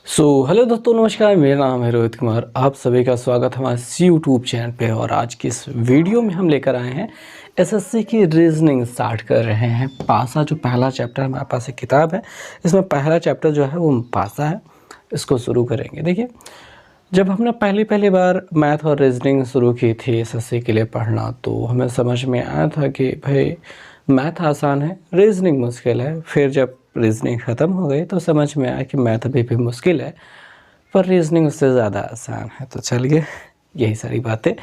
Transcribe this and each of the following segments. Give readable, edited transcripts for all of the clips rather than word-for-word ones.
Hello दोस्तों, नमस्कार। मेरा नाम है रोहित कुमार। आप सभी का स्वागत है हमारे यूट्यूब चैनल पे। और आज की इस वीडियो में हम लेकर आए हैं एसएससी की रीजनिंग स्टार्ट कर रहे हैं। पासा जो पहला चैप्टर हमारे पास एक किताब है, इसमें पहला चैप्टर जो है वो पासा है। इसको शुरू करेंगे। देखिए, जब हमने पहली बार मैथ और रीजनिंग शुरू की थी एसएससी के लिए पढ़ना, तो हमें समझ में आया था कि भाई मैथ आसान है, रीजनिंग मुश्किल है। फिर जब रीजनिंग ख़त्म हो गई तो समझ में आया कि मैथ अभी भी मुश्किल है, पर रीजनिंग उससे ज़्यादा आसान है। तो चलिए, यही सारी बातें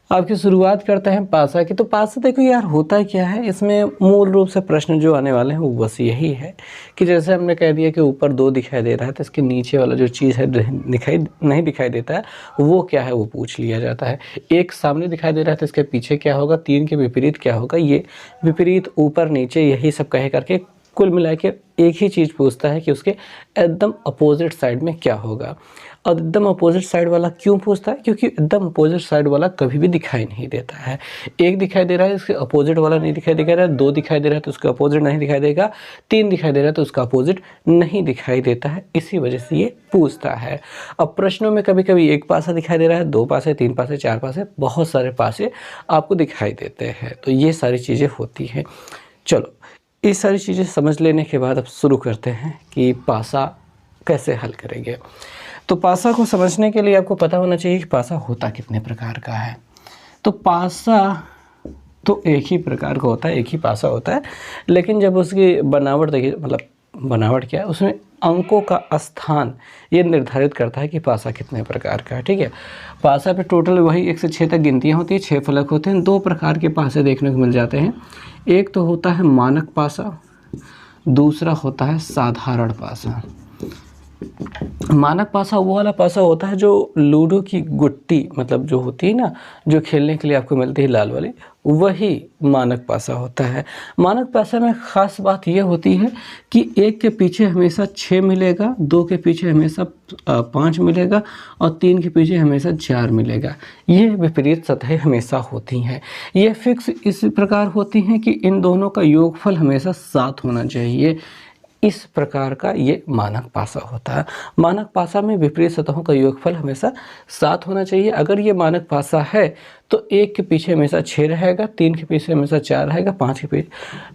आपकी शुरुआत करते हैं पासा की। तो पासा देखो यार, होता क्या है इसमें, मूल रूप से प्रश्न जो आने वाले हैं वो बस यही है कि जैसे हमने कह दिया कि ऊपर 2 दिखाई दे रहा है, तो इसके नीचे वाला जो चीज़ है नहीं दिखाई देता है, वो क्या है वो पूछ लिया जाता है। एक सामने दिखाई दे रहा है तो इसके पीछे क्या होगा, 3 के विपरीत क्या होगा, ये विपरीत ऊपर नीचे यही सब कहे करके कुल मिला के एक ही चीज़ पूछता है कि उसके एकदम अपोजिट साइड में क्या होगा। और एकदम अपोजिट साइड वाला क्यों पूछता है? क्योंकि एकदम अपोजिट साइड वाला कभी भी दिखाई नहीं देता है। एक दिखाई दे रहा है, इसके अपोजिट वाला नहीं दिखाई देगा। 2 दिखाई दे रहा है तो उसका अपोजिट नहीं दिखाई देगा। 3 दिखाई दे रहा है तो उसका अपोजिट नहीं दिखाई देता है। इसी वजह से ये पूछता है। अब प्रश्नों में कभी कभी एक पासा दिखाई दे रहा है, 2 पासे, 3 पासे, 4 पासे, बहुत सारे पासे आपको दिखाई देते हैं। तो ये सारी चीज़ें होती हैं। चलो, ये सारी चीज़ें समझ लेने के बाद अब शुरू करते हैं कि पासा कैसे हल करेंगे। तो पासा को समझने के लिए आपको पता होना चाहिए कि पासा होता कितने प्रकार का है। तो पासा तो एक ही प्रकार का होता है, एक ही पासा होता है। लेकिन जब उसकी बनावट देखिए, मतलब बनावट क्या है, उसमें अंकों का स्थान ये निर्धारित करता है कि पासा कितने प्रकार का है। ठीक है, पासा पे टोटल वही 1 से 6 तक गिनतियाँ होती है, 6 फलक होते हैं। 2 प्रकार के पासे देखने को मिल जाते हैं। एक तो होता है मानक पासा, दूसरा होता है साधारण पासा। मानक पासा वो वाला पासा होता है जो लूडो की गुट्टी, मतलब जो होती है ना, जो खेलने के लिए आपको मिलती है लाल वाली, वही मानक पासा होता है। मानक पासा में ख़ास बात यह होती है कि 1 के पीछे हमेशा 6 मिलेगा, 2 के पीछे हमेशा 5 मिलेगा और 3 के पीछे हमेशा 4 मिलेगा। ये विपरीत सतहें हमेशा होती हैं। ये फिक्स इस प्रकार होती हैं कि इन दोनों का योगफल हमेशा 7 होना चाहिए। इस प्रकार का ये मानक पासा होता है। मानक पासा में विपरीत सतहों का योगफल हमेशा 7 होना चाहिए। अगर ये मानक पासा है तो 1 के पीछे हमेशा 6 रहेगा, 3 के पीछे हमेशा 4 रहेगा,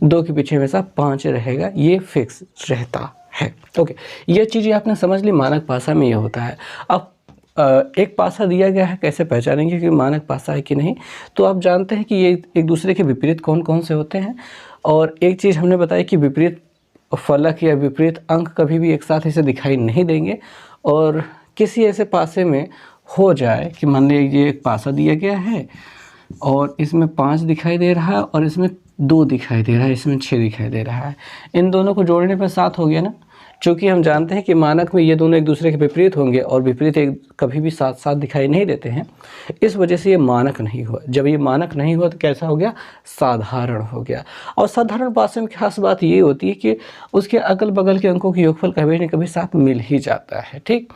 2 के पीछे हमेशा 5 रहेगा। ये फिक्स रहता है। ओके, ये चीज़ें आपने समझ ली, मानक पासा में ये होता है। अब एक पासा दिया गया है, कैसे पहचानेंगे कि मानक पासा है कि नहीं? तो आप जानते हैं कि ये एक दूसरे के विपरीत कौन कौन से होते हैं। और एक चीज़ हमने बताई कि विपरीत फलक या विपरीत अंक कभी भी एक साथ इसे दिखाई नहीं देंगे। और किसी ऐसे पासे में हो जाए कि मान लीजिए ये एक पासा दिया गया है और इसमें 5 दिखाई दे रहा है और इसमें 2 दिखाई दे रहा है, इसमें 6 दिखाई दे रहा है। इन दोनों को जोड़ने पर 7 हो गया ना। चूँकि हम जानते हैं कि मानक में ये दोनों एक दूसरे के विपरीत होंगे और विपरीत एक कभी भी साथ साथ दिखाई नहीं देते हैं, इस वजह से ये मानक नहीं हुआ। जब ये मानक नहीं हुआ तो कैसा हो गया? साधारण हो गया। और साधारण पासे में खास बात ये होती है कि उसके अगल बगल के अंकों के योगफल कभी न कभी साथ मिल ही जाता है। ठीक,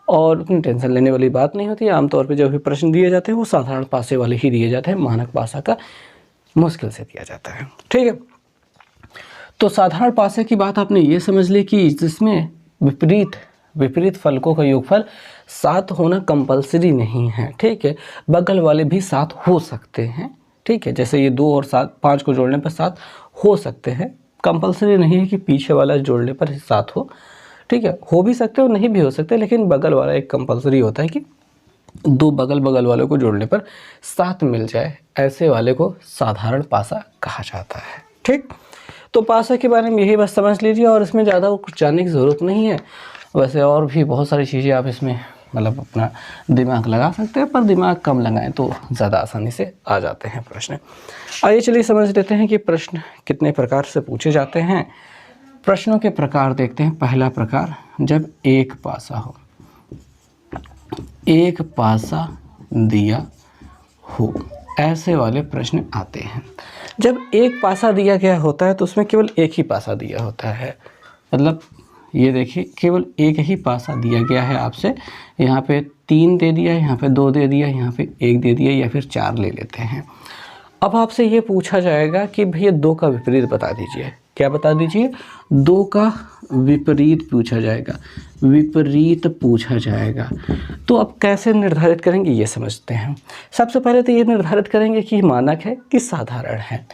और उतनी टेंशन लेने वाली बात नहीं होती है। आमतौर पर जब भी प्रश्न दिए जाते हैं वो साधारण पासे वाले ही दिए जाते हैं, मानक पासा का मुश्किल से दिया जाता है। ठीक है, तो साधारण पासे की बात आपने ये समझ ली कि जिसमें विपरीत फलकों का योगफल 7 होना कंपलसरी नहीं है। ठीक है, बगल वाले भी 7 हो सकते हैं। ठीक है, जैसे ये 2 और 5 को जोड़ने पर 7 हो सकते हैं। कंपलसरी नहीं है कि पीछे वाला जोड़ने पर 7 हो। ठीक है, हो भी सकते और नहीं भी हो सकते, लेकिन बगल वाला एक कंपलसरी होता है कि 2 बगल वालों को जोड़ने पर 7 मिल जाए। ऐसे वाले को साधारण पासा कहा जाता है। ठीक, तो पासा के बारे में यही बस समझ लीजिए और इसमें ज़्यादा कुछ जानने की ज़रूरत नहीं है। वैसे और भी बहुत सारी चीज़ें आप इसमें मतलब अपना दिमाग लगा सकते हैं, पर दिमाग कम लगाएं तो ज़्यादा आसानी से आ जाते हैं प्रश्न। आइए चलिए समझ लेते हैं कि प्रश्न कितने प्रकार से पूछे जाते हैं। प्रश्नों के प्रकार देखते हैं। पहला प्रकार, जब एक पासा हो, एक पासा दिया हो, ऐसे वाले प्रश्न आते हैं। जब एक पासा दिया गया होता है तो उसमें केवल एक ही पासा दिया होता है। मतलब ये देखिए, केवल एक ही पासा दिया गया है आपसे। यहाँ पे 3 दे दिया, यहाँ पे 2 दे दिया, यहाँ पे 1 दे दिया, या फिर 4 ले लेते हैं। अब आपसे ये पूछा जाएगा कि भैया 2 का विपरीत बता दीजिए। क्या बता दीजिए, 2 का विपरीत पूछा जाएगा, विपरीत पूछा जाएगा। तो अब कैसे निर्धारित करेंगे ये समझते हैं। सबसे पहले तो ये निर्धारित करेंगे कि मानक है कि साधारण है।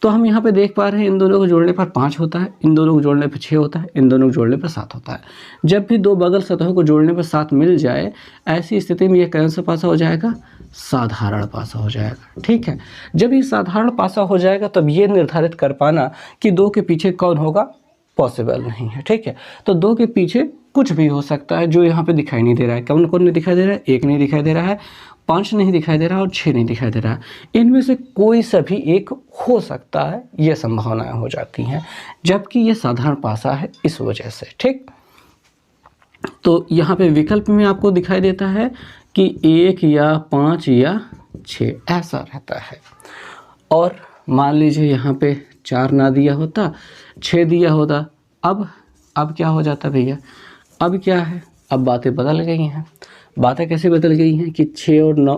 तो हम यहाँ पे देख पा रहे हैं इन दोनों को जोड़ने पर 5 होता है, इन दोनों को जोड़ने पर 6 होता है, इन दोनों को जोड़ने पर 7 होता है। जब भी 2 बगल सतहों को जोड़ने पर 7 मिल जाए, ऐसी स्थिति में ये कौन सा पासा हो जाएगा, साधारण पासा हो जाएगा। ठीक है, जब ये साधारण पासा हो जाएगा तब ये निर्धारित कर पाना कि 2 के पीछे कौन होगा पॉसिबल नहीं है। ठीक है, तो 2 के पीछे कुछ भी हो सकता है जो यहाँ पे दिखाई नहीं दे रहा है। कौन कौन नहीं दिखाई दे रहा है, 1 नहीं दिखाई दे रहा है, 5 नहीं दिखाई दे रहा है और 6 नहीं दिखाई दे रहा है। इनमें से कोई सभी एक हो सकता है, ये संभावनाएं हो जाती हैं, जबकि ये साधारण पासा है इस वजह से। ठीक, तो यहाँ पे विकल्प में आपको दिखाई देता है कि 1 या 5 या 6 ऐसा रहता है। और मान लीजिए यहाँ पे 4 ना दिया होता, 6 दिया होता, अब क्या हो जाता भैया, अब क्या है, अब बातें बदल गई हैं। बातें कैसे बदल गई हैं कि 6 और 9,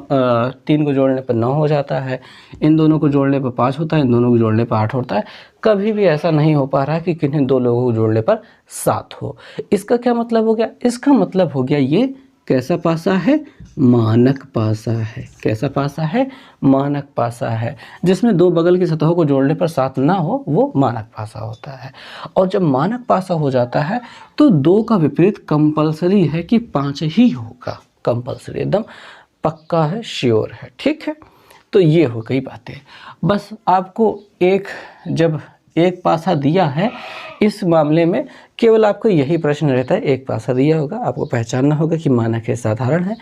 3 को जोड़ने पर 9 हो जाता है, इन दोनों को जोड़ने पर 5 होता है, इन दोनों को जोड़ने पर 8 होता है। कभी भी ऐसा नहीं हो पा रहा है कि किन्हीं 2 लोगों को जोड़ने पर 7 हो। इसका क्या मतलब हो गया, इसका मतलब हो गया ये कैसा पासा है, मानक पासा है। कैसा पासा है, मानक पासा है। जिसमें 2 बगल की सतहों को जोड़ने पर 7 ना हो वो मानक पासा होता है। और जब मानक पासा हो जाता है तो 2 का विपरीत कंपलसरी है कि 5 ही होगा, कंपलसरी एकदम पक्का है, श्योर है। ठीक है, तो ये हो गई बातें। बस आपको जब एक पासा दिया है, इस मामले में केवल आपको यही प्रश्न रहता है, एक पासा दिया होगा, आपको पहचानना होगा कि मानक है साधारण है।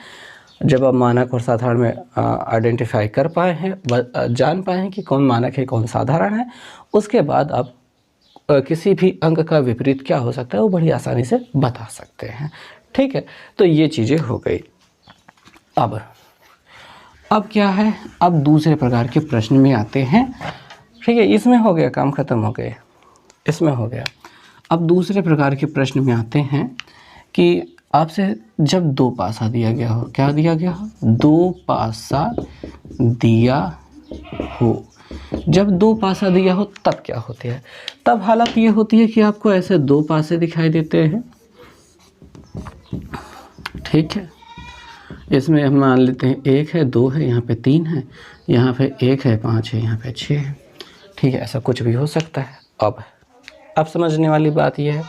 जब आप मानक और साधारण में आइडेंटिफाई कर पाए हैं, जान पाए हैं कि कौन मानक है कौन साधारण है, उसके बाद आप किसी भी अंक का विपरीत क्या हो सकता है वो बड़ी आसानी से बता सकते हैं। ठीक है, तो ये चीज़ें हो गई। अब क्या है, अब दूसरे प्रकार के प्रश्न में आते हैं। ठीक है, इसमें हो गया, काम ख़त्म हो गए, इसमें हो गया। अब दूसरे प्रकार के प्रश्न में आते हैं कि आपसे जब 2 पासा दिया गया हो, क्या दिया गया हो, 2 पासा दिया हो। जब 2 पासा दिया हो तब क्या होती है, तब हालत ये होती है कि आपको ऐसे 2 पासे दिखाई देते हैं। ठीक है, इसमें हम मान लेते हैं 1 है, 2 है, यहाँ पे 3 है, यहाँ पे 1 है, 5 है, यहाँ पे 6 है। ठीक है, ऐसा कुछ भी हो सकता है। अब समझने वाली बात यह है,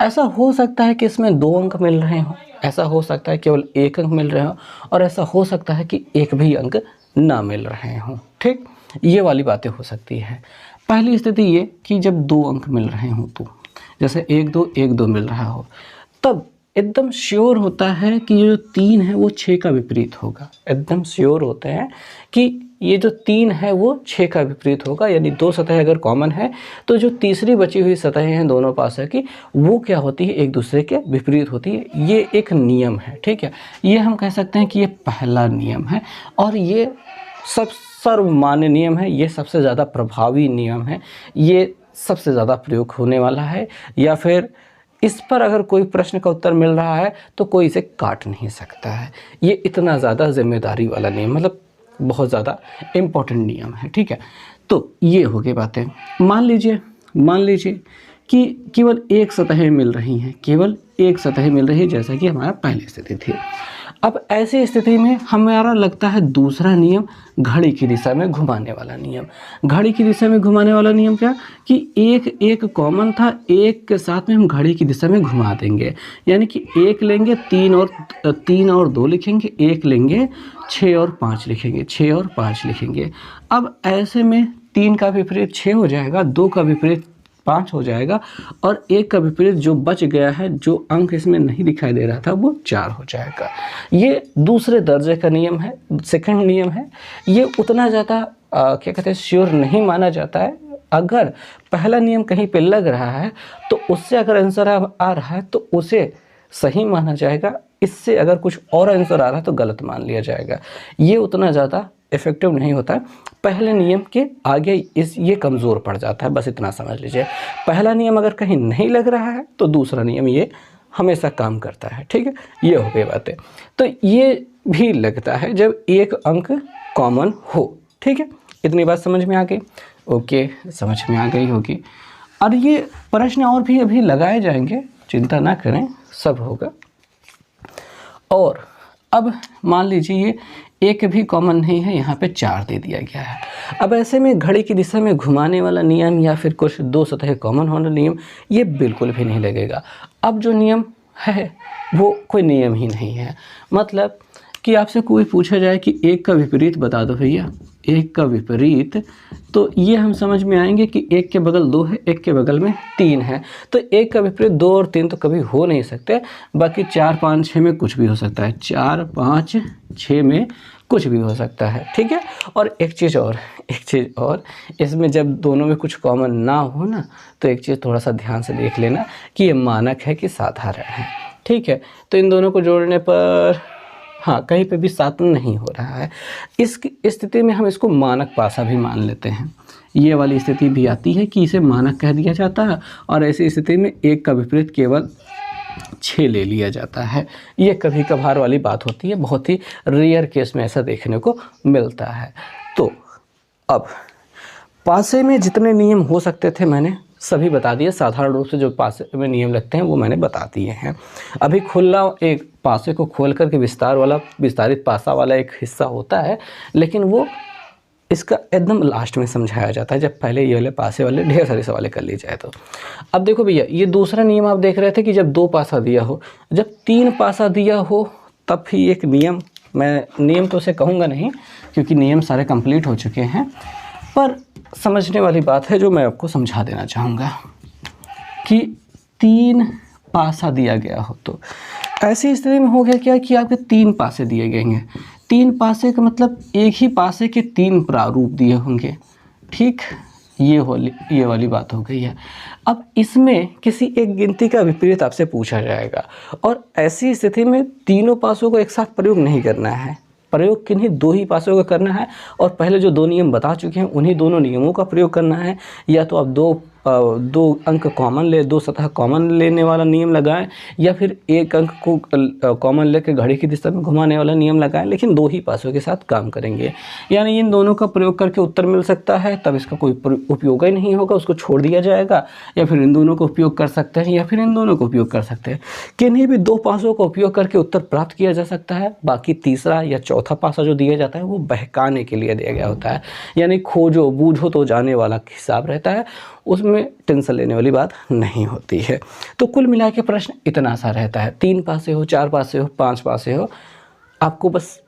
ऐसा हो सकता है कि इसमें 2 अंक मिल रहे हों, ऐसा हो सकता है केवल 1 अंक मिल रहे हों, और ऐसा हो सकता है कि 1 भी अंक ना मिल रहे हों। ठीक, ये वाली बातें हो सकती है। पहली स्थिति ये कि जब 2 अंक मिल रहे हों, तो जैसे 1 2 1 2 मिल रहा हो, तब एकदम श्योर होता है कि ये जो 3 है वो 6 का विपरीत होगा। एकदम श्योर होते हैं कि ये जो 3 है वो 6 का विपरीत होगा। यानी 2 सतह अगर कॉमन है तो जो तीसरी बची हुई सतहें हैं दोनों पासा की, वो क्या होती है, एक दूसरे के विपरीत होती है। ये एक नियम है। ठीक है, ये हम कह सकते हैं कि ये पहला नियम है, और ये सर्वमान्य नियम है, ये सबसे ज़्यादा प्रभावी नियम है, ये सबसे ज़्यादा प्रयोग होने वाला है। या फिर इस पर अगर कोई प्रश्न का उत्तर मिल रहा है तो कोई इसे काट नहीं सकता है। ये इतना ज़्यादा जिम्मेदारी वाला नियम, मतलब बहुत ज़्यादा इम्पोर्टेंट नियम है। ठीक है, तो ये हो गई बातें। मान लीजिए कि केवल एक सतहें मिल रही हैं, केवल एक सतह मिल रही है, जैसा कि हमारा पहली स्थिति थी। अब ऐसी स्थिति में हमारा लगता है दूसरा नियम, घड़ी की दिशा में घुमाने वाला नियम। घड़ी की दिशा में घुमाने वाला नियम क्या कि एक कॉमन था, एक के साथ में हम घड़ी की दिशा में घुमा देंगे। यानी कि 1 लेंगे, 3 और 2 लिखेंगे, 1 लेंगे, 6 और 5 लिखेंगे, 6 और 5 लिखेंगे। अब ऐसे में 3 का विपरीत 6 हो जाएगा, 2 का विपरीत 5 हो जाएगा, और 1 का विपरीत जो बच गया है, जो अंक इसमें नहीं दिखाई दे रहा था, वो 4 हो जाएगा। ये दूसरे दर्जे का नियम है, सेकंड नियम है। ये उतना ज़्यादा क्या कहते हैं, श्योर नहीं माना जाता है। अगर पहला नियम कहीं पे लग रहा है तो उससे अगर आंसर आ रहा है तो उसे सही माना जाएगा, इससे अगर कुछ और आंसर आ रहा है तो गलत मान लिया जाएगा। ये उतना ज़्यादा इफेक्टिव नहीं होता है। पहले नियम के आगे ये कमज़ोर पड़ जाता है, बस इतना समझ लीजिए। पहला नियम अगर कहीं नहीं लग रहा है तो दूसरा नियम ये हमेशा काम करता है। ठीक है, ये हो गई बातें। तो ये भी लगता है जब एक अंक कॉमन हो। ठीक है, इतनी बात समझ में आ गई? ओके, समझ में आ गई होगी। और ये प्रश्न और भी अभी लगाए जाएंगे, चिंता ना करें, सब होगा। और अब मान लीजिए ये एक भी कॉमन नहीं है, यहाँ पे 4 दे दिया गया है। अब ऐसे में घड़ी की दिशा में घुमाने वाला नियम या फिर कुछ दो सतह कॉमन होना नियम, ये बिल्कुल भी नहीं लगेगा। अब जो नियम है वो कोई नियम ही नहीं है। मतलब कि आपसे कोई पूछा जाए कि एक का विपरीत बता दो भैया, एक का विपरीत, तो ये हम समझ में आएंगे कि एक के बगल 2 है, एक के बगल में 3 है, तो एक का विपरीत 2 और 3 तो कभी हो नहीं सकते। बाकी 4, 5, 6 में कुछ भी हो सकता है, 4, 5, 6 में कुछ भी हो सकता है, ठीक है। और एक चीज़ और, इसमें जब दोनों में कुछ कॉमन ना हो ना, तो एक चीज़ थोड़ा सा ध्यान से देख लेना कि ये मानक है कि साधारण है, ठीक है। तो इन दोनों को जोड़ने पर हाँ, कहीं पे भी 7 नहीं हो रहा है। इस स्थिति में हम इसको मानक पासा भी मान लेते हैं। ये वाली स्थिति भी आती है कि इसे मानक कह दिया जाता है, और ऐसी स्थिति में एक का विपरीत केवल 6 ले लिया जाता है। ये कभी कभार वाली बात होती है, बहुत ही रेयर केस में ऐसा देखने को मिलता है। तो अब पासे में जितने नियम हो सकते थे मैंने सभी बता दिए। साधारण रूप से जो पासे में नियम लगते हैं वो मैंने बता दिए हैं। अभी खुला एक पासे को खोल करके विस्तारित पासा वाला एक हिस्सा होता है, लेकिन वो इसका एकदम लास्ट में समझाया जाता है, जब पहले ये वाले पासे वाले ढेर सारे सवाल कर लिए जाए तो। अब देखो भैया, ये दूसरा नियम आप देख रहे थे कि जब 2 पासा दिया हो, जब 3 पासा दिया हो तब भी एक नियम, मैं नियम तो उसे कहूँगा नहीं क्योंकि नियम सारे कंप्लीट हो चुके हैं, पर समझने वाली बात है जो मैं आपको समझा देना चाहूँगा कि 3 पासा दिया गया हो तो ऐसी स्थिति में हो गया क्या कि आपके 3 पासे दिए गए हैं। 3 पासे का मतलब एक ही पासे के 3 प्रारूप दिए होंगे, ठीक, ये वाली बात हो गई है। अब इसमें किसी एक गिनती का विपरीत आपसे पूछा जाएगा, और ऐसी स्थिति में तीनों पासों को एक साथ प्रयोग नहीं करना है, प्रयोग किन्हीं 2 ही पासों का करना है, और पहले जो 2 नियम बता चुके हैं उन्हीं दोनों नियमों का प्रयोग करना है। या तो आप दो अंक कॉमन ले, 2 सतह कॉमन लेने वाला नियम लगाएं, या फिर एक अंक को कॉमन लेकर घड़ी की दिशा में घुमाने वाला नियम लगाएं, लेकिन 2 ही पासों के साथ काम करेंगे। यानी इन दोनों का प्रयोग करके उत्तर मिल सकता है, तब इसका कोई उपयोग ही नहीं होगा, उसको छोड़ दिया जाएगा। या फिर इन दोनों को उपयोग कर सकते हैं, या फिर इन दोनों को उपयोग कर सकते हैं। किन्हीं भी 2 पासों का उपयोग करके उत्तर प्राप्त किया जा सकता है। बाकी तीसरा या चौथा पासा जो दिया जाता है वो बहकाने के लिए दिया गया होता है, यानी खोजो बूझो तो जाने वाला हिसाब रहता है, उसमें टेंशन लेने वाली बात नहीं होती है। तो कुल मिला के प्रश्न इतना सा रहता है, 3 पासे हो, 4 पासे हो, 5 पासे हो, आपको बस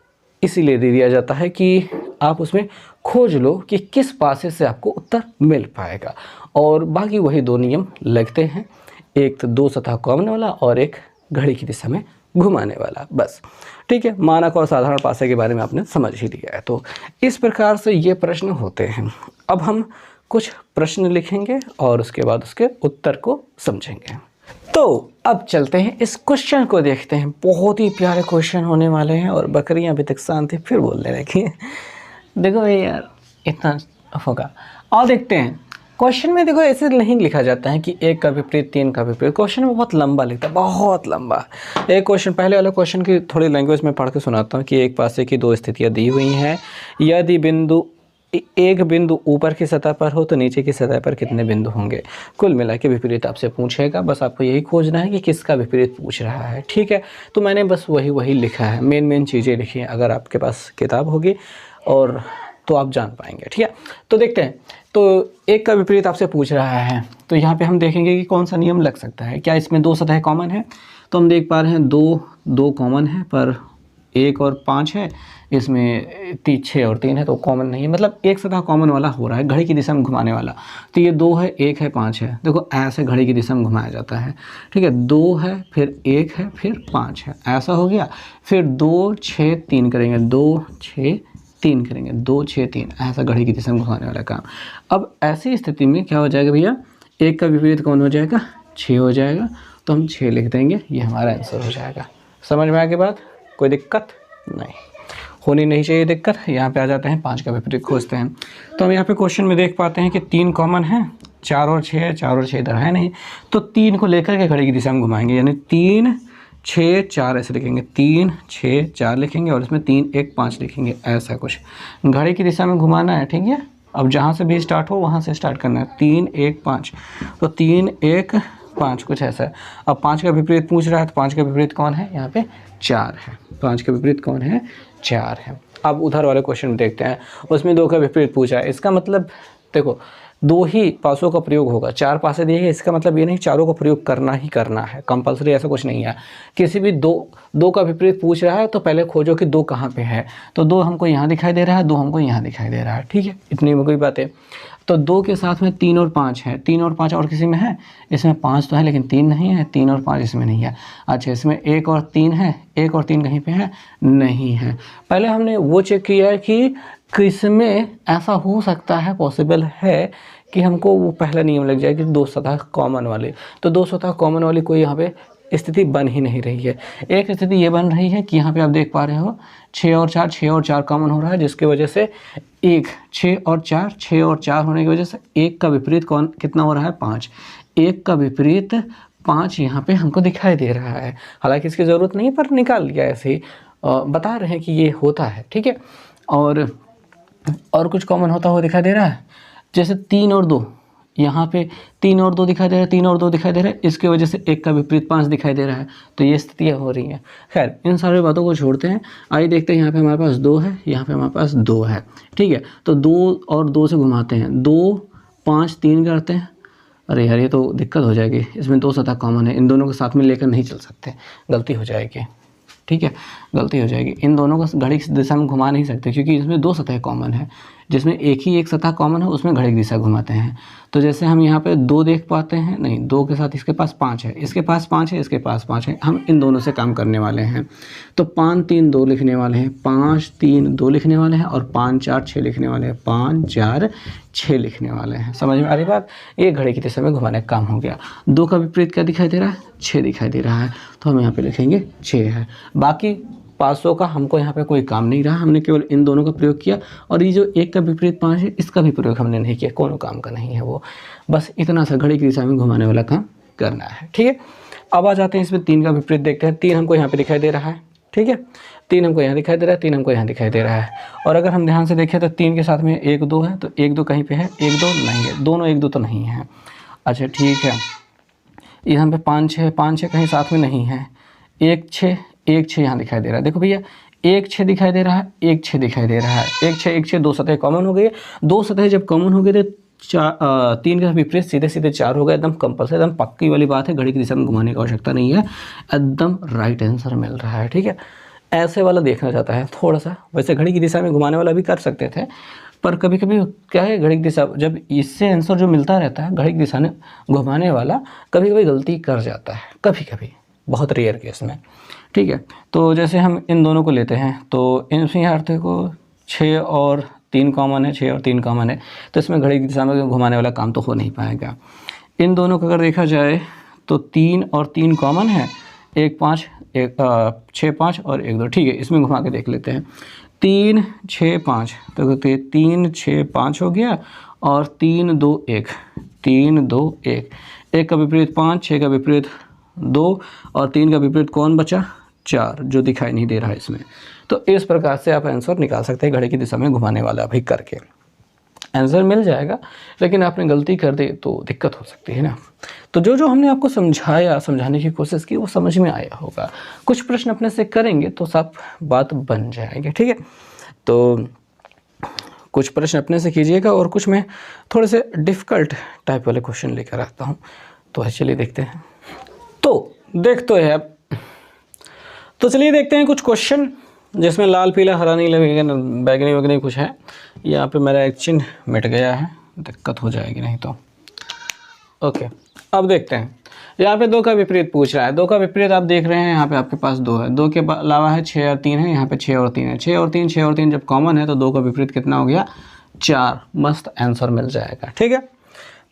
इसीलिए दे दिया जाता है कि आप उसमें खोज लो कि किस पासे से आपको उत्तर मिल पाएगा। और बाकी वही 2 नियम लगते हैं, एक तो 2 सतह कॉमन वाला और एक घड़ी की दिशा में घुमाने वाला, बस, ठीक है। मानक और साधारण पासे के बारे में आपने समझ ही लिया है। तो इस प्रकार से ये प्रश्न होते हैं। अब हम कुछ प्रश्न लिखेंगे और उसके बाद उसके उत्तर को समझेंगे। तो अब चलते हैं इस क्वेश्चन को देखते हैं। बहुत ही प्यारे क्वेश्चन होने वाले हैं, और बकरियां अभी तक शांति फिर बोलने लगी। देखो भाई यार, इतना होगा। और देखते हैं क्वेश्चन में, देखो ऐसे नहीं लिखा जाता है कि 1 का विपरीत 3 का विपरीत। क्वेश्चन में बहुत लंबा लिखता है, बहुत लंबा। एक क्वेश्चन, पहले वाला क्वेश्चन की थोड़ी लैंग्वेज में पढ़ के सुनाता हूँ कि एक पासे की 2 स्थितियाँ दी हुई हैं। यदि एक बिंदु ऊपर की सतह पर हो तो नीचे की सतह पर कितने बिंदु होंगे। कुल मिला के विपरीत आपसे पूछेगा, बस आपको यही खोजना है कि किसका विपरीत पूछ रहा है, ठीक है। तो मैंने बस वही लिखा है, मेन चीज़ें लिखी हैं। अगर आपके पास किताब होगी और तो आप जान पाएंगे, ठीक है। तो देखते हैं। तो एक का विपरीत आपसे पूछ रहा है, तो यहाँ पे हम देखेंगे कि कौन सा नियम लग सकता है। क्या इसमें 2 सतह कॉमन है? तो हम देख पा रहे हैं 2 कॉमन है, पर 1 और 5 है, इसमें 6 और 3 है, तो कॉमन नहीं है। मतलब एक सतह कॉमन वाला हो रहा है, घड़ी की दिशा में घुमाने वाला। तो ये 2 है, 1 है, 5 है। देखो ऐसे घड़ी की दिशा में घुमाया जाता है, ठीक है। 2 है, फिर 1 है, फिर 5 है, ऐसा हो गया। फिर 2, 6, 3 करेंगे, 2, 6, 3 करेंगे, 2, 6, 3, ऐसा घड़ी की दिशा में घुमाने वाला काम। अब ऐसी स्थिति में क्या हो जाएगा भैया, 1 का विपरीत कौन हो जाएगा? 6 हो जाएगा। तो हम 6 लिख देंगे, ये हमारा आंसर हो जाएगा। समझ में आ गई बात? कोई दिक्कत नहीं, होनी नहीं चाहिए दिक्कत। यहाँ पे आ जाते हैं, 5 का विपरीत खोजते हैं। तो हम यहाँ पे क्वेश्चन में देख पाते हैं कि 3 कॉमन है, 4 और 6 है, 4 और 6 इधर है नहीं, तो 3 को लेकर के घड़ी की दिशा में घुमाएंगे, यानी 3, 6, 4 ऐसे लिखेंगे, 3, 6, 4 लिखेंगे, और इसमें 3, 1, 5 लिखेंगे, ऐसा कुछ घड़ी की दिशा में घुमाना है, ठीक है। अब जहाँ से भी स्टार्ट हो वहाँ से स्टार्ट करना है। 3 1 5, तो 3 1 5 कुछ ऐसा है। अब 5 का विपरीत पूछ रहा है, तो 5 का विपरीत कौन है, यहाँ पे 4 है। 5 का विपरीत कौन है, 4 है। अब उधर वाले क्वेश्चन में देखते हैं, उसमें 2 का विपरीत पूछा है। इसका मतलब देखो 2 ही पासों का प्रयोग होगा, 4 पासे दिए गए, इसका मतलब ये नहीं चारों का प्रयोग करना ही करना है, कंपलसरी ऐसा कुछ नहीं है। किसी भी दो का विपरीत पूछ रहा है तो पहले खोजो कि 2 कहाँ पे है। तो 2 हमको यहाँ दिखाई दे रहा है, 2 हमको यहाँ दिखाई दे रहा है, ठीक है, इतनी में कोई बात है। तो 2 के साथ में 3 और 5 है, 3 और 5 और किसी में है, इसमें 5 तो है लेकिन 3 नहीं है, 3 और 5 इसमें नहीं है। अच्छा, इसमें 1 और 3 है, 1 और 3 कहीं पे है, नहीं है। पहले हमने वो चेक किया है कि किसमें ऐसा हो सकता है, पॉसिबल है कि हमको वो पहला नियम लग जाए कि 2 सतह कॉमन वाली। तो 2 सतह कॉमन वाली कोई यहाँ पे स्थिति बन ही नहीं रही है। एक स्थिति ये बन रही है कि यहाँ पे आप देख पा रहे हो 6 और 4, 6 और 4 कॉमन हो रहा है, जिसकी वजह से 6 और 4 होने की वजह से 1 का विपरीत कितना हो रहा है, 5। 1 का विपरीत 5 यहाँ पे हमको दिखाई दे रहा है। हालांकि इसकी ज़रूरत नहीं, पर निकाल लिया ऐसे ही, बता रहे हैं कि ये होता है, ठीक है। और कुछ कॉमन होता हुआ दिखाई दे रहा है, जैसे 3 और 2, यहाँ पे 3 और 2 दिखाई दे रहा है, 3 और 2 दिखाई दे रहा है, इसके वजह से 1 का विपरीत 5 दिखाई दे रहा है। तो ये स्थितियाँ हो रही हैं। खैर, इन सारी बातों को छोड़ते हैं, आइए देखते हैं। यहाँ पे हमारे पास 2 है, यहाँ पे हमारे पास 2 है, ठीक है। तो 2 और 2 से घुमाते हैं, 2 5 3 करते हैं। अरे यार, ये तो दिक्कत हो जाएगी, इसमें 2 सतह कॉमन है, इन दोनों को साथ में लेकर नहीं चल सकते, गलती हो जाएगी, ठीक है, गलती हो जाएगी। इन दोनों को घड़ी की दिशा में घुमा नहीं सकते, क्योंकि इसमें 2 सतह कॉमन है। जिसमें एक सतह कॉमन है उसमें घड़ी की दिशा घुमाते हैं। तो जैसे हम यहाँ पे 2 देख पाते हैं, नहीं, 2 के साथ इसके पास 5 है, इसके पास 5 है, इसके पास 5 है, हम इन दोनों से काम करने वाले हैं। तो 5 3 2 लिखने वाले हैं, 5 3 2 लिखने वाले हैं, और 5 4 6 लिखने वाले हैं, 5 4 6 लिखने वाले हैं। समझ में आ रही बात? ये घड़ी की दिशा में घुमाने का काम हो गया। 2 का विपरीत क्या दिखाई दे रहा है, 6 दिखाई दे रहा है, तो हम यहाँ पे लिखेंगे 6 है। बाकी 500 का हमको यहाँ पे कोई काम नहीं रहा, हमने केवल इन दोनों का प्रयोग किया। और ये जो 1 का विपरीत 5 है, इसका भी प्रयोग हमने नहीं किया, कोनो काम का नहीं है वो, बस इतना सा घड़ी की दिशा में घुमाने वाला काम करना है, ठीक है। अब आ जाते हैं इसमें 3 का विपरीत देखते हैं। 3 हमको यहाँ पे दिखाई दे रहा है, ठीक है, 3 हमको यहाँ दिखाई दे रहा है, 3 हमको यहाँ दिखाई दे रहा है। और अगर हम ध्यान से देखें तो 3 के साथ में 1 2 है, तो 1 2 कहीं पे है, 1 2 नहीं है, दोनों 1 2 तो नहीं है। अच्छा, ठीक है, यहाँ पे 5 6 कहीं साथ में नहीं है, 1 6 यहाँ दिखाई दे रहा है। देखो भैया, 1 6 दिखाई दे रहा है, 1 6 दिखाई दे रहा है, 1 6 2 सतह कॉमन हो गई है। 2 सतह जब कॉमन हो गए तो 3 का विपरीत सीधे सीधे 4 हो गया, एकदम कंपल्सरी, एकदम पक्की वाली बात है, घड़ी की दिशा में घुमाने की आवश्यकता नहीं है, एकदम राइट आंसर मिल रहा है, ठीक है। ऐसे वाला देखना चाहता है थोड़ा सा, वैसे घड़ी की दिशा में घुमाने वाला भी कर सकते थे, पर कभी कभी क्या है, घड़ी की दिशा जब इससे आंसर जो मिलता रहता है, घड़ी की दिशा में घुमाने वाला कभी कभी गलती कर जाता है, कभी कभी, बहुत रेयर केस में, ठीक है। तो जैसे हम इन दोनों को लेते हैं, तो इनमें अर्थ को 6 और 3 कॉमन है, 6 और 3 कॉमन है, तो इसमें घड़ी की दिशा में घुमाने वाला काम तो हो नहीं पाएगा। इन दोनों को अगर देखा जाए तो 3 और 3 कॉमन है, 1 5 6 5 और 1 2, ठीक है, इसमें घुमा के देख लेते हैं। 3 6 5, तो 3 6 5 हो गया, और 3 2 1, 3 2 1, 1 का विपरीत 5, 6 का विपरीत 2, और 3 का विपरीत कौन बचा, 4, जो दिखाई नहीं दे रहा है इसमें। तो इस प्रकार से आप आंसर निकाल सकते हैं, घड़ी की दिशा में घुमाने वाला भी करके आंसर मिल जाएगा। लेकिन आपने गलती कर दी तो दिक्कत हो सकती है ना। तो जो हमने आपको समझाने की कोशिश की वो समझ में आया होगा। कुछ प्रश्न अपने से करेंगे तो सब बात बन जाएगी, ठीक है। तो कुछ प्रश्न अपने से कीजिएगा, और कुछ मैं थोड़े से डिफ़िकल्ट टाइप वाले क्वेश्चन लेकर आता हूँ। तो चलिए देखते हैं। तो चलिए देखते हैं कुछ क्वेश्चन जिसमें लाल पीला हरा नीला बैगनी वगैरह कुछ है। यहाँ पे मेरा एक चिन्ह मिट गया है, दिक्कत हो जाएगी नहीं तो। ओके, अब देखते हैं। यहाँ पे 2 का विपरीत पूछ रहा है। 2 का विपरीत आप देख रहे हैं, यहाँ पे आपके पास 2 है, 2 के अलावा है 6 और 3 है, यहाँ पे 6 और 3 है, 6 और 3 जब कॉमन है तो 2 का विपरीत कितना हो गया, 4। मस्त आंसर मिल जाएगा, ठीक है।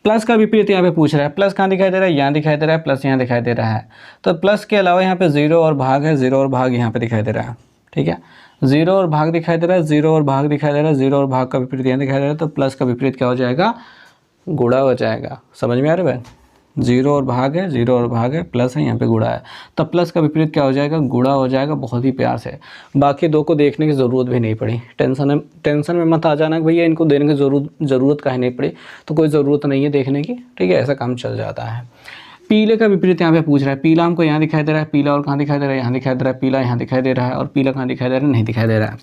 प्लस का विपरीत यहाँ पे पूछ रहा है। प्लस कहाँ दिखाई दे रहा है, यहाँ दिखाई दे रहा है, प्लस यहाँ दिखाई दे रहा है। तो प्लस के अलावा यहाँ पे 0 और भाग है, 0 और भाग यहाँ पे दिखाई दे रहा है, ठीक है। 0 और भाग दिखाई दे रहा है, 0 और भाग दिखाई दे रहा है, 0 और भाग का विपरीत यहाँ दिखाई दे रहा है। तो प्लस का विपरीत क्या हो जाएगा, गुणा हो जाएगा। समझ में आ रहा है, जीरो और भाग है, जीरो और भाग है, प्लस है, यहाँ पे गुणा है, तब प्लस का विपरीत क्या हो जाएगा, गुणा हो जाएगा। बहुत ही प्यार से, बाकी दो को देखने की ज़रूरत भी नहीं पड़ी। टेंशन में मत आ जाना कि भैया इनको देने की ज़रूरत काहे नहीं पड़ी, तो कोई ज़रूरत नहीं है देखने की, ठीक है, ऐसा काम चल जाता है। पीले का विपरीत यहाँ पे पूछ रहा है। पीला हमको यहाँ दिखाई दे रहा है, पीला और कहाँ दिखाई दे रहा है, यहाँ दिखाई दे रहा है, पीला यहाँ दिखाई दे रहा है, और पीला कहाँ दिखाई दे रहा है, नहीं दिखाई दे रहा है।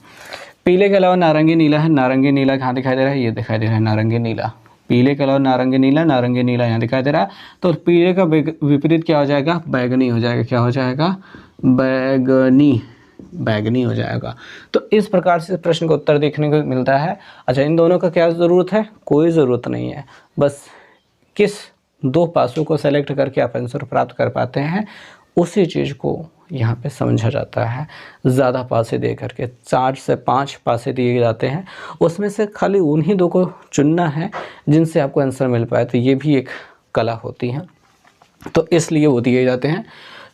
पीले के अलावा नारंगी नीला है, नारंगी नीला कहाँ दिखाई दे रहा है, ये दिखाई दे रहा है नारंगी नीला। पीले के अलावा नारंगी नीला, नारंगी नीला यहाँ दिखाई दे रहा है, तो पीले का विपरीत क्या हो जाएगा, बैगनी हो जाएगा। क्या हो जाएगा, बैगनी, बैगनी हो जाएगा। तो इस प्रकार से प्रश्न का उत्तर देखने को मिलता है। अच्छा, इन दोनों का क्या ज़रूरत है, कोई ज़रूरत नहीं है, बस किस दो पासों को सेलेक्ट करके आप आंसर प्राप्त कर पाते हैं, उसी चीज़ को यहाँ पे समझा जाता है। ज़्यादा पासे दे करके 4 से 5 पासे दिए जाते हैं, उसमें से खाली उन्हीं दो को चुनना है जिनसे आपको आंसर मिल पाए, तो ये भी एक कला होती है, तो इसलिए वो दिए जाते हैं।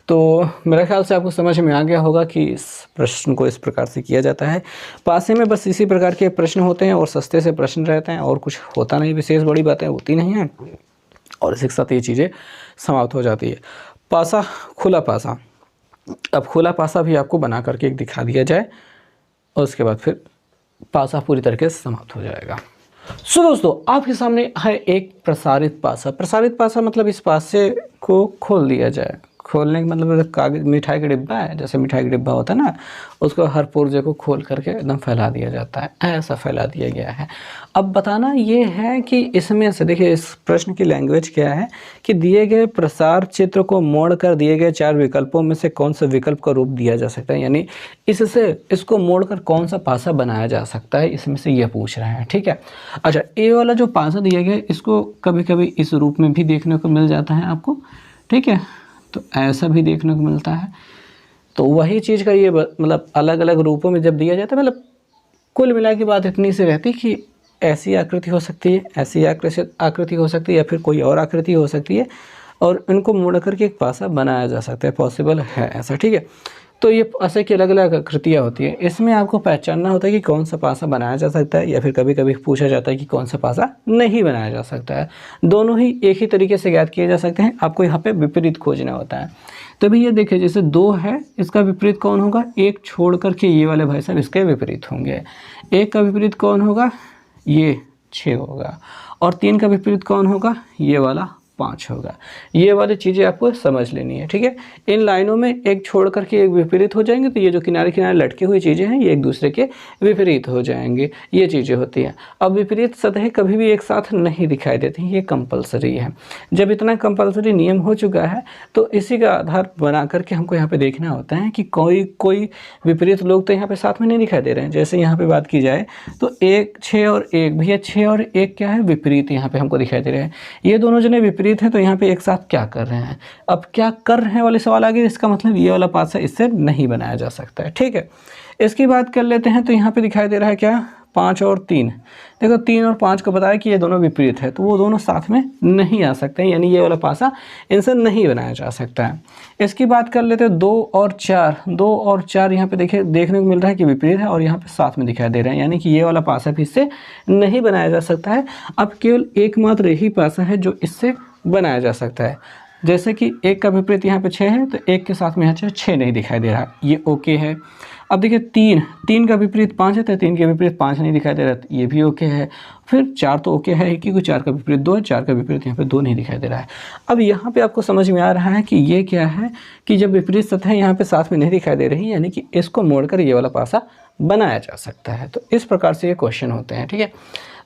तो मेरे ख्याल से आपको समझ में आ गया होगा कि इस प्रश्न को इस प्रकार से किया जाता है। पासे में बस इसी प्रकार के प्रश्न होते हैं और सस्ते से प्रश्न रहते हैं, और कुछ होता नहीं, विशेष बड़ी बातें होती नहीं हैं, और इसी के साथ ये चीज़ें समाप्त हो जाती है। पासा, खुला पासा। अब खुला पासा भी आपको बना करके एक दिखा दिया जाए, और उसके बाद फिर पासा पूरी तरीके से समाप्त हो जाएगा। सो दोस्तों, आपके सामने है एक प्रसारित पासा। प्रसारित पासा मतलब इस पासे को खोल दिया जाए। खोलने का मतलब कागज, मिठाई का डिब्बा है, जैसे मिठाई का डिब्बा होता है ना, उसको हर पुर्जे को खोल करके एकदम फैला दिया जाता है, ऐसा फैला दिया गया है। अब बताना ये है कि इसमें से देखिए, इस प्रश्न की लैंग्वेज क्या है कि दिए गए प्रसार चित्र को मोड़ कर दिए गए 4 विकल्पों में से कौन सा विकल्प का रूप दिया जा सकता है, यानी इससे इसको मोड़ कर कौन सा पासा बनाया जा सकता है, इसमें से ये पूछ रहे हैं, ठीक है। अच्छा, ए वाला जो पासा दिया गया इसको कभी कभी इस रूप में भी देखने को मिल जाता है आपको, ठीक है, तो ऐसा भी देखने को मिलता है। तो वही चीज़ का ये मतलब अलग अलग रूपों में जब दिया जाता है, मतलब कुल मिला की बात इतनी सी रहती कि ऐसी आकृति हो सकती है, ऐसी आकृति हो सकती है, या फिर कोई और आकृति हो सकती है, और इनको मोड़ करके एक पासा बनाया जा सकता है, पॉसिबल है ऐसा, ठीक है। तो ये पासे की अलग अलग आकृतियाँ होती हैं, इसमें आपको पहचानना होता है कि कौन सा पासा बनाया जा सकता है, या फिर कभी कभी पूछा जाता है कि कौन सा पासा नहीं बनाया जा सकता है। दोनों ही एक ही तरीके से ज्ञात किए जा सकते हैं, आपको यहाँ पे विपरीत खोजना होता है। तो भी ये देखिए, जैसे 2 है, इसका विपरीत कौन होगा, 1 छोड़ करके ये वाले भाई साहब इसके विपरीत होंगे। 1 का विपरीत कौन होगा, ये 6 होगा, और 3 का विपरीत कौन होगा, ये वाला 5 होगा। ये वाली चीज़ें आपको समझ लेनी है, ठीक है। इन लाइनों में एक छोड़ करके एक विपरीत हो जाएंगे, तो ये जो किनारे किनारे लटकी हुई चीज़ें हैं ये एक दूसरे के विपरीत हो जाएंगे, ये चीज़ें होती हैं। अब विपरीत सतहें कभी भी एक साथ नहीं दिखाई देती, ये कंपलसरी है। जब इतना कंपलसरी नियम हो चुका है, तो इसी का आधार बना करके हमको यहाँ पर देखना होता है कि कोई विपरीत लोग तो यहाँ पर साथ में नहीं दिखाई दे रहे हैं। जैसे यहाँ पर बात की जाए तो 1, 6 और 1, भैया 6 और 1 क्या है, विपरीत यहाँ पर हमको दिखाई दे रहे हैं। ये दोनों जने विपरीत है, तो यहाँ पे एक साथ क्या कर रहे हैं। अब क्या कर रहे हैं वाले सवाल आ गए, इसका मतलब ये वाला पासा इससे नहीं बनाया जा सकता है, ठीक है। इसकी बात कर लेते हैं, तो यहाँ पे दिखाई दे रहा है क्या, 5 और 3। देखो 3 और 5 को बताया कि ये दोनों विपरीत है, तो वो दोनों साथ में नहीं आ सकते हैं, यानी ये वाला पासा इनसे नहीं बनाया जा सकता है। इसकी बात कर लेते हैं 2 और 4। 2 और 4 यहाँ पे देखिए देखने को मिल रहा है कि विपरीत है, और यहाँ पे साथ में दिखाई दे रहे हैं, यानी कि ये वाला पासा भी इससे नहीं बनाया जा सकता है। अब केवल एकमात्र यही पासा है जो इससे बनाया जा सकता है। जैसे कि 1 का विपरीत यहाँ पे 6 है, तो 1 के साथ में यहाँ 6 नहीं दिखाई दे रहा, ये ओके है। अब देखिए 3 का विपरीत 5 है, तो 3 के विपरीत 5 नहीं दिखाई दे रहा, तो ये भी ओके है। फिर 4 तो ओके है, क्योंकि 4 का विपरीत 2 है, 4 का विपरीत यहाँ पे 2 नहीं दिखाई दे रहा है। अब यहाँ पे आपको समझ में आ रहा है कि ये क्या है, कि जब विपरीत सतह यहाँ पे साथ में नहीं दिखाई दे रही, यानी कि इसको मोड़कर ये वाला पासा बनाया जा सकता है। तो इस प्रकार से ये क्वेश्चन होते हैं, ठीक है।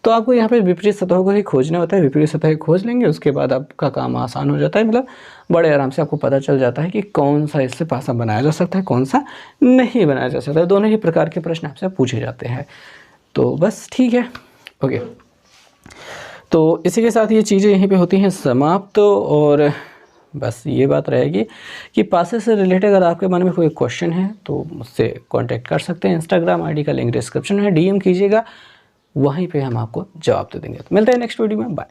तो आपको यहाँ पे विपरीत सतहों को ही खोजना होता है, विपरीत सतह खोज लेंगे, उसके बाद आपका काम आसान हो जाता है, मतलब बड़े आराम से आपको पता चल जाता है कि कौन सा इससे पासा बनाया जा सकता है, कौन सा नहीं बनाया जा सकता है। दोनों ही प्रकार के प्रश्न आपसे पूछे जाते हैं। तो बस ठीक है, ओके। तो इसी के साथ ये चीज़ें यहीं पे होती हैं समाप्त, और बस ये बात रहेगी कि पासे से रिलेटेड अगर आपके मन में कोई क्वेश्चन है तो मुझसे कांटेक्ट कर सकते हैं। इंस्टाग्राम आईडी का लिंक डिस्क्रिप्शन में है, DM कीजिएगा, वहीं पे हम आपको जवाब दे देंगे। तो मिलते हैं नेक्स्ट वीडियो में, बाय।